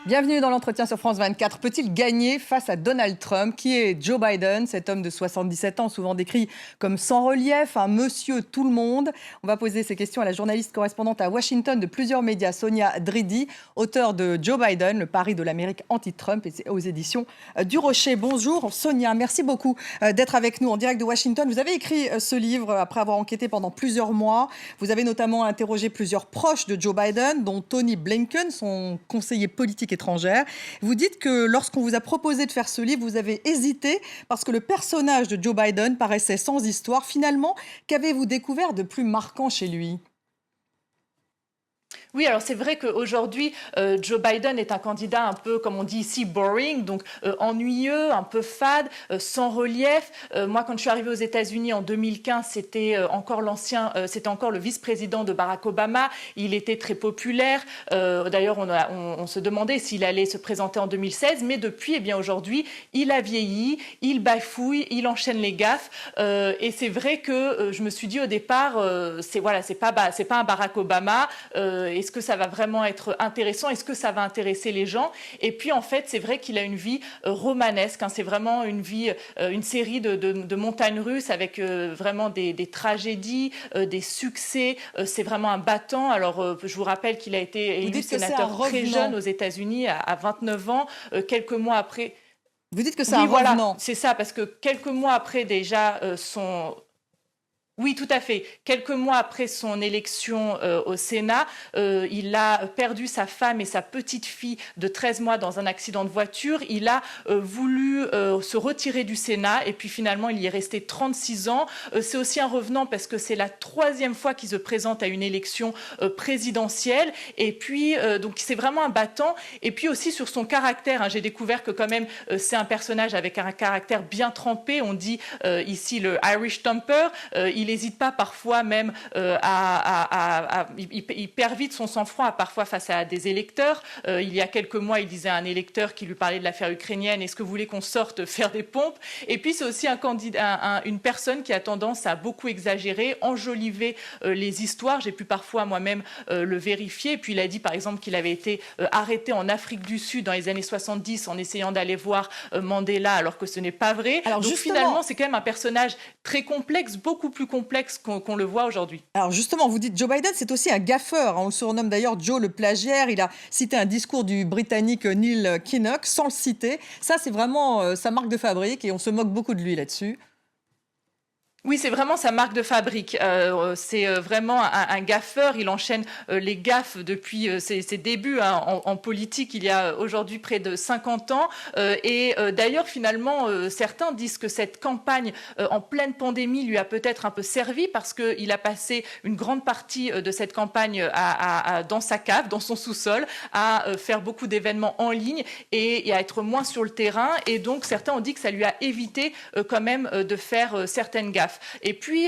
Bienvenue dans l'entretien sur France 24. Peut-il gagner face à Donald Trump? Qui est Joe Biden, cet homme de 77 ans, souvent décrit comme sans relief, un monsieur tout le monde? On va poser ces questions à la journaliste correspondante à Washington de plusieurs médias, Sonia Dridi, auteure de Joe Biden, le pari de l'Amérique anti-Trump, et c'est aux éditions du Rocher. Bonjour Sonia, merci beaucoup d'être avec nous en direct de Washington. Vous avez écrit ce livre après avoir enquêté pendant plusieurs mois. Vous avez notamment interrogé plusieurs proches de Joe Biden, dont Tony Blinken, son conseiller politique étrangère. Vous dites que lorsqu'on vous a proposé de faire ce livre, vous avez hésité parce que le personnage de Joe Biden paraissait sans histoire. Finalement, qu'avez-vous découvert de plus marquant chez lui ? Oui, alors c'est vrai qu'aujourd'hui, Joe Biden est un candidat un peu, comme on dit ici, boring, donc ennuyeux, un peu fade, sans relief. Moi, quand je suis arrivée aux États-Unis en 2015, c'était encore le vice-président de Barack Obama. Il était très populaire. D'ailleurs, on se demandait s'il allait se présenter en 2016, mais depuis, eh bien aujourd'hui, il a vieilli, il bafouille, il enchaîne les gaffes. Et c'est vrai que je me suis dit au départ, c'est pas un Barack Obama. Est-ce que ça va vraiment être intéressant? Est-ce que ça va intéresser les gens? Et puis, en fait, c'est vrai qu'il a une vie romanesque. C'est vraiment une vie, une série de montagnes russes avec vraiment des tragédies, des succès. C'est vraiment un battant. Alors, je vous rappelle qu'il a été élu sénateur très jeune aux États-Unis, à 29 ans, quelques mois après. Vous dites que c'est un revenant. Voilà, c'est ça, parce que quelques mois après déjà Oui, tout à fait. Quelques mois après son élection au Sénat, il a perdu sa femme et sa petite fille de 13 mois dans un accident de voiture. Il a voulu se retirer du Sénat et puis finalement, il y est resté 36 ans. C'est aussi un revenant parce que c'est la 3e fois qu'il se présente à une élection présidentielle. Et puis, donc, c'est vraiment un battant. Et puis aussi sur son caractère, hein, j'ai découvert que quand même, c'est un personnage avec un caractère bien trempé. On dit ici le Irish temper. Il n'hésite pas parfois même il perd vite son sang-froid parfois face à des électeurs. Il y a quelques mois, il disait à un électeur qui lui parlait de l'affaire ukrainienne: est-ce que vous voulez qu'on sorte faire des pompes? Et puis c'est aussi une personne qui a tendance à beaucoup exagérer, enjoliver les histoires. J'ai pu parfois moi-même le vérifier. Et puis il a dit par exemple qu'il avait été arrêté en Afrique du Sud dans les années 70 en essayant d'aller voir Mandela, alors que ce n'est pas vrai. Alors donc finalement, c'est quand même un personnage très complexe, beaucoup plus complexe qu'on le voit aujourd'hui. Alors justement, vous dites Joe Biden, c'est aussi un gaffeur. On le surnomme d'ailleurs Joe le plagiaire. Il a cité un discours du Britannique Neil Kinnock sans le citer. Ça, c'est vraiment sa marque de fabrique et on se moque beaucoup de lui là-dessus. Oui, c'est vraiment sa marque de fabrique. C'est vraiment un gaffeur. Il enchaîne les gaffes depuis ses débuts en politique. Il y a aujourd'hui près de 50 ans. D'ailleurs, finalement, certains disent que cette campagne en pleine pandémie lui a peut-être un peu servi parce qu'il a passé une grande partie de cette campagne dans sa cave, dans son sous-sol, à faire beaucoup d'événements en ligne et à être moins sur le terrain. Et donc, certains ont dit que ça lui a évité quand même de faire certaines gaffes. Et puis,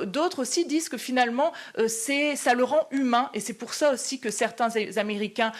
d'autres aussi disent que finalement, ça le rend humain. Et c'est pour ça aussi que certains Américains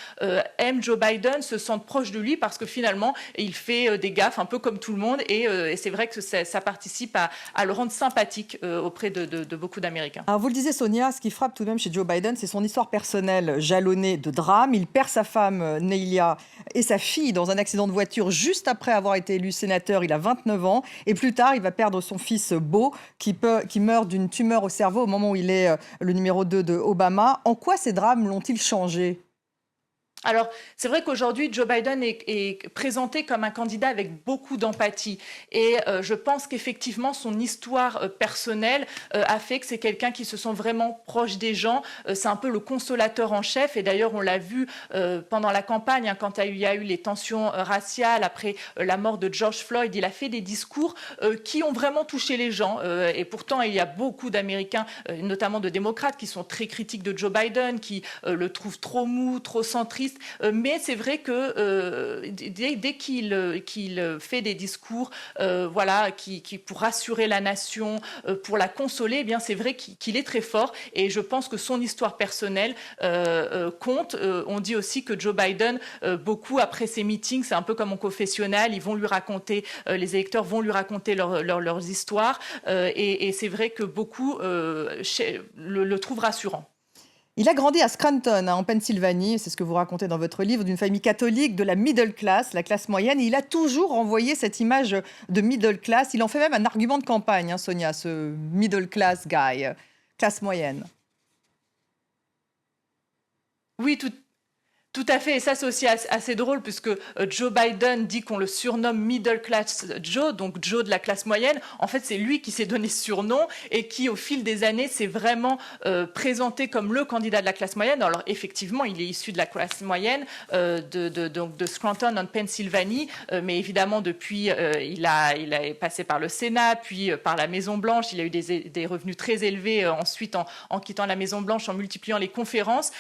aiment Joe Biden, se sentent proches de lui, parce que finalement, il fait des gaffes un peu comme tout le monde. Et c'est vrai que ça participe à le rendre sympathique auprès de beaucoup d'Américains. Alors, vous le disiez, Sonia, ce qui frappe tout de même chez Joe Biden, c'est son histoire personnelle jalonnée de drames. Il perd sa femme, Neilia, et sa fille dans un accident de voiture juste après avoir été élu sénateur. Il a 29 ans. Et plus tard, il va perdre son fils Beau, qui meurt d'une tumeur au cerveau au moment où il est le numéro 2 de Obama. En quoi ces drames l'ont-ils changé ? Alors, c'est vrai qu'aujourd'hui, Joe Biden est présenté comme un candidat avec beaucoup d'empathie. Et je pense qu'effectivement, son histoire personnelle a fait que c'est quelqu'un qui se sent vraiment proche des gens. C'est un peu le consolateur en chef. Et d'ailleurs, on l'a vu pendant la campagne, hein, quand il y a eu les tensions raciales après la mort de George Floyd. Il a fait des discours qui ont vraiment touché les gens. Et pourtant, il y a beaucoup d'Américains, notamment de démocrates, qui sont très critiques de Joe Biden, qui le trouvent trop mou, trop centriste. Mais c'est vrai que dès qu'il fait des discours pour rassurer la nation, pour la consoler, eh bien c'est vrai qu'il est très fort. Et je pense que son histoire personnelle compte. On dit aussi que Joe Biden, beaucoup après ses meetings, c'est un peu comme en confessionnal, ils vont lui raconter, les électeurs vont lui raconter leurs histoires. Et c'est vrai que beaucoup le trouvent rassurant. Il a grandi à Scranton, en Pennsylvanie, c'est ce que vous racontez dans votre livre, d'une famille catholique, de la middle class, la classe moyenne. Et il a toujours renvoyé cette image de middle class. Il en fait même un argument de campagne, Sonia, ce middle class guy, classe moyenne. Oui, tout à fait, et ça c'est aussi assez drôle puisque Joe Biden dit qu'on le surnomme Middle Class Joe, donc Joe de la classe moyenne. En fait, c'est lui qui s'est donné ce surnom et qui, au fil des années, s'est vraiment présenté comme le candidat de la classe moyenne. Alors effectivement, il est issu de la classe moyenne donc de Scranton en Pennsylvanie, mais évidemment depuis, il est passé par le Sénat, puis par la Maison Blanche. Il a eu des revenus très élevés ensuite en quittant la Maison Blanche, en multipliant les conférences,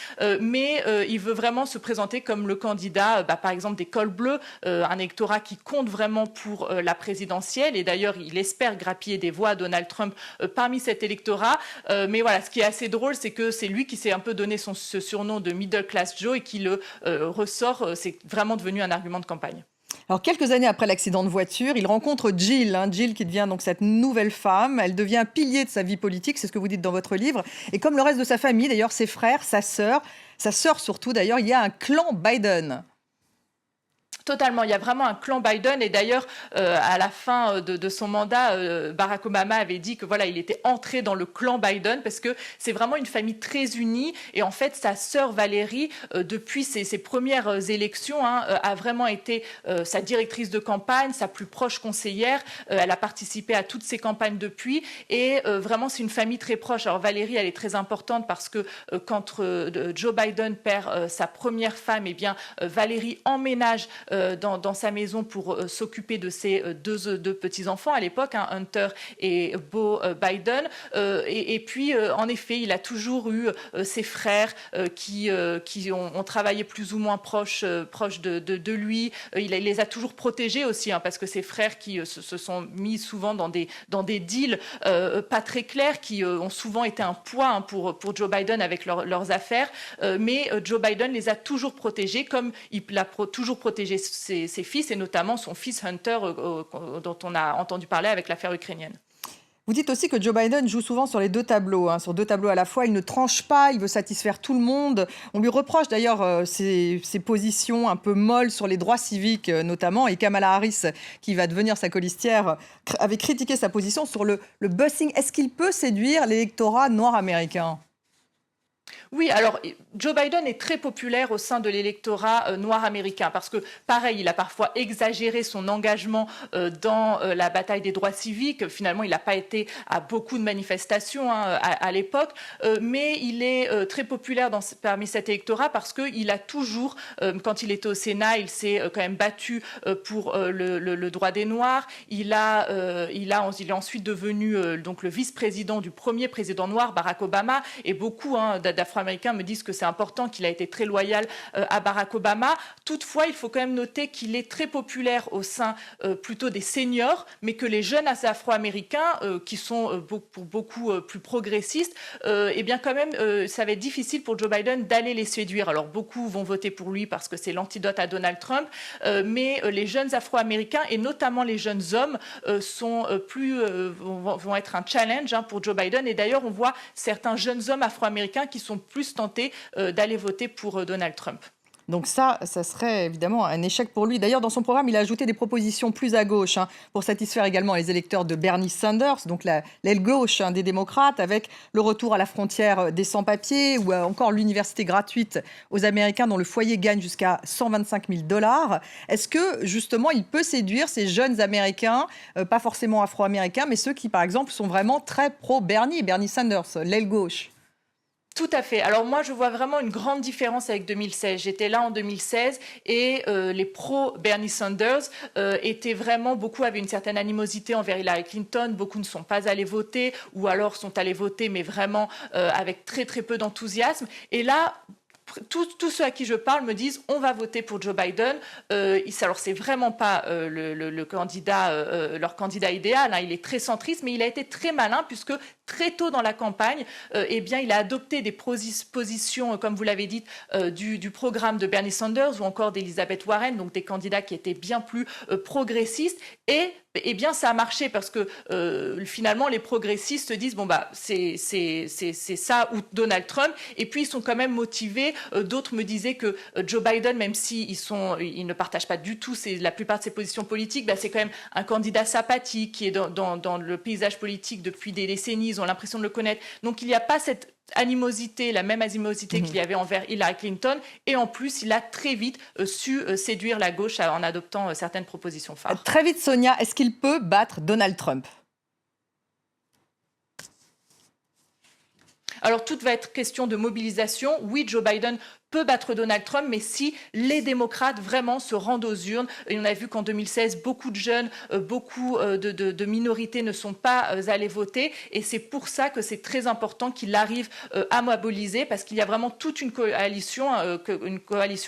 mais il veut vraiment se présenter comme le candidat, par exemple, des cols bleus, un électorat qui compte vraiment pour la présidentielle. Et d'ailleurs, il espère grappiller des voix à Donald Trump parmi cet électorat. Mais voilà, ce qui est assez drôle, c'est que c'est lui qui s'est un peu donné ce surnom de Middle Class Joe et qui le ressort. C'est vraiment devenu un argument de campagne. Alors, quelques années après l'accident de voiture, il rencontre Jill, Jill qui devient donc cette nouvelle femme. Elle devient un pilier de sa vie politique, c'est ce que vous dites dans votre livre. Et comme le reste de sa famille, d'ailleurs, ses frères, sa sœur surtout d'ailleurs, il y a un clan Biden. Totalement, il y a vraiment un clan Biden et d'ailleurs à la fin de son mandat, Barack Obama avait dit que voilà, il était entré dans le clan Biden parce que c'est vraiment une famille très unie et en fait sa sœur Valérie depuis ses premières élections a vraiment été sa directrice de campagne, sa plus proche conseillère, elle a participé à toutes ses campagnes depuis et vraiment c'est une famille très proche. Alors Valérie, elle est très importante parce que quand Joe Biden perd sa première femme, eh bien Valérie emménage dans sa maison pour s'occuper de ses deux petits-enfants à l'époque, Hunter et Beau Biden. Et puis, en effet, il a toujours eu ses frères qui ont travaillé plus ou moins proches de lui. Il les a toujours protégés aussi, parce que ses frères qui se sont mis souvent dans des deals pas très clairs, qui ont souvent été un poids pour Joe Biden avec leurs affaires. Mais Joe Biden les a toujours protégés, comme il a toujours protégé ses fils, et notamment son fils Hunter, dont on a entendu parler avec l'affaire ukrainienne. Vous dites aussi que Joe Biden joue souvent sur les deux tableaux, sur deux tableaux à la fois. Il ne tranche pas, il veut satisfaire tout le monde. On lui reproche d'ailleurs ses positions un peu molles sur les droits civiques notamment. Et Kamala Harris, qui va devenir sa colistière, avait critiqué sa position sur le busing. Est-ce qu'il peut séduire l'électorat noir américain ? Oui, alors Joe Biden est très populaire au sein de l'électorat noir américain parce que, pareil, il a parfois exagéré son engagement dans la bataille des droits civiques. Finalement, il n'a pas été à beaucoup de manifestations à l'époque, mais il est très populaire parmi cet électorat parce qu'il a toujours, quand il était au Sénat, il s'est quand même battu pour le droit des Noirs. Il est ensuite devenu donc le vice-président du premier président noir, Barack Obama, et beaucoup d'Afro-Américains me disent que c'est important, qu'il a été très loyal à Barack Obama. Toutefois, il faut quand même noter qu'il est très populaire au sein plutôt des seniors, mais que les jeunes Afro-Américains, qui sont pour beaucoup plus progressistes, eh bien quand même, ça va être difficile pour Joe Biden d'aller les séduire. Alors beaucoup vont voter pour lui parce que c'est l'antidote à Donald Trump, mais les jeunes Afro-Américains et notamment les jeunes hommes vont être un challenge pour Joe Biden. Et d'ailleurs, on voit certains jeunes hommes afro-américains qui sont plus tentés d'aller voter pour Donald Trump. Donc ça serait évidemment un échec pour lui. D'ailleurs, dans son programme, il a ajouté des propositions plus à gauche pour satisfaire également les électeurs de Bernie Sanders, donc l'aile gauche des démocrates, avec le retour à la frontière des sans-papiers ou encore l'université gratuite aux Américains dont le foyer gagne jusqu'à 125 000 $. Est-ce que, justement, il peut séduire ces jeunes Américains, pas forcément afro-américains, mais ceux qui, par exemple, sont vraiment très pro-Bernie Sanders, l'aile gauche ? Tout à fait. Alors moi, je vois vraiment une grande différence avec 2016. J'étais là en 2016 et les pro-Bernie Sanders beaucoup avaient une certaine animosité envers Hillary Clinton. Beaucoup ne sont pas allés voter ou alors sont allés voter, mais vraiment avec très très peu d'enthousiasme. Et là, tous ceux à qui je parle me disent on va voter pour Joe Biden. Alors c'est vraiment pas leur candidat idéal. Il est très centriste, mais il a été très malin puisque très tôt dans la campagne, eh bien, il a adopté des positions, comme vous l'avez dit, du programme de Bernie Sanders ou encore d'Elizabeth Warren, donc des candidats qui étaient bien plus progressistes. Et eh bien, ça a marché parce que finalement, les progressistes disent bon bah c'est ça ou Donald Trump. Et puis ils sont quand même motivés. D'autres me disaient que Joe Biden, même si ils ne partagent pas du tout la plupart de ses positions politiques, bah, c'est quand même un candidat sympathique qui est dans le paysage politique depuis des décennies. Ils ont l'impression de le connaître. Donc il n'y a pas cette animosité, la même animosité qu'il y avait envers Hillary Clinton. Et en plus, il a très vite su séduire la gauche en adoptant certaines propositions phares. Très vite, Sonia, est-ce qu'il peut battre Donald Trump ? Alors, tout va être question de mobilisation. Oui, Joe Biden peut battre Donald Trump, mais si les démocrates vraiment se rendent aux urnes. Et on a vu qu'en 2016, beaucoup de jeunes, beaucoup de minorités ne sont pas allés voter. Et c'est pour ça que c'est très important qu'il arrive à mobiliser, parce qu'il y a vraiment toute une coalition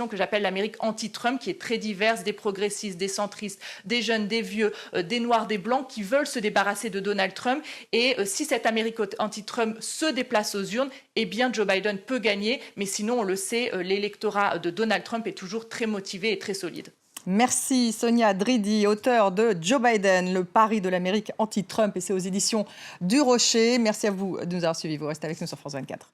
que j'appelle l'Amérique anti-Trump, qui est très diverse, des progressistes, des centristes, des jeunes, des vieux, des noirs, des blancs, qui veulent se débarrasser de Donald Trump. Et si cette Amérique anti-Trump se déplace aux urnes, eh bien Joe Biden peut gagner. Mais sinon, on le sait, l'électorat de Donald Trump est toujours très motivé et très solide. Merci Sonia Dridi, auteure de Joe Biden, le pari de l'Amérique anti-Trump, et c'est aux éditions du Rocher. Merci à vous de nous avoir suivis. Vous restez avec nous sur France 24.